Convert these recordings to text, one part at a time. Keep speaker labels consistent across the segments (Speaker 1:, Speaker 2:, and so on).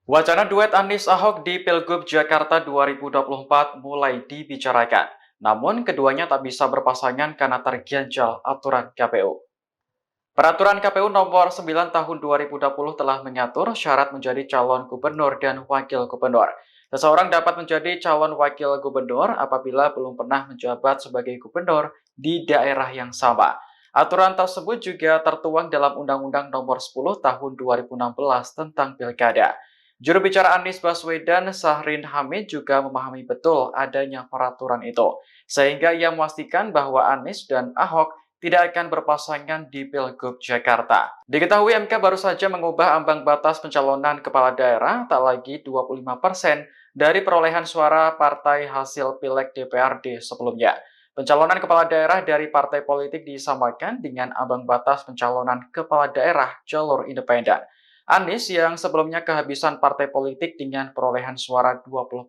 Speaker 1: Wacana duet Anies Ahok di Pilgub Jakarta 2024 mulai dibicarakan. Namun keduanya tak bisa berpasangan karena terganjal aturan KPU. Peraturan KPU nomor 9 tahun 2020 telah mengatur syarat menjadi calon gubernur dan wakil gubernur. Seseorang dapat menjadi calon wakil gubernur apabila belum pernah menjabat sebagai gubernur di daerah yang sama. Aturan tersebut juga tertuang dalam Undang-Undang nomor 10 tahun 2016 tentang Pilkada. Juru bicara Anies Baswedan, Syahrin Hamid juga memahami betul adanya peraturan itu, sehingga ia memastikan bahwa Anies dan Ahok tidak akan berpasangan di Pilgub Jakarta. Diketahui MK baru saja mengubah ambang batas pencalonan kepala daerah tak lagi 25% dari perolehan suara partai hasil Pileg DPRD sebelumnya. Pencalonan kepala daerah dari partai politik disamakan dengan ambang batas pencalonan kepala daerah jalur independen. Anies yang sebelumnya kehabisan partai politik dengan perolehan suara 20%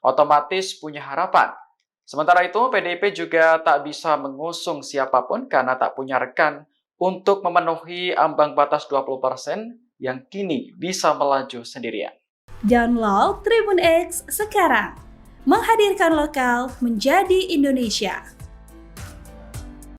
Speaker 1: otomatis punya harapan. Sementara itu, PDIP juga tak bisa mengusung siapapun karena tak punya rekan untuk memenuhi ambang batas 20% yang kini bisa melaju sendirian.
Speaker 2: Download Tribun X sekarang, menghadirkan lokal menjadi Indonesia.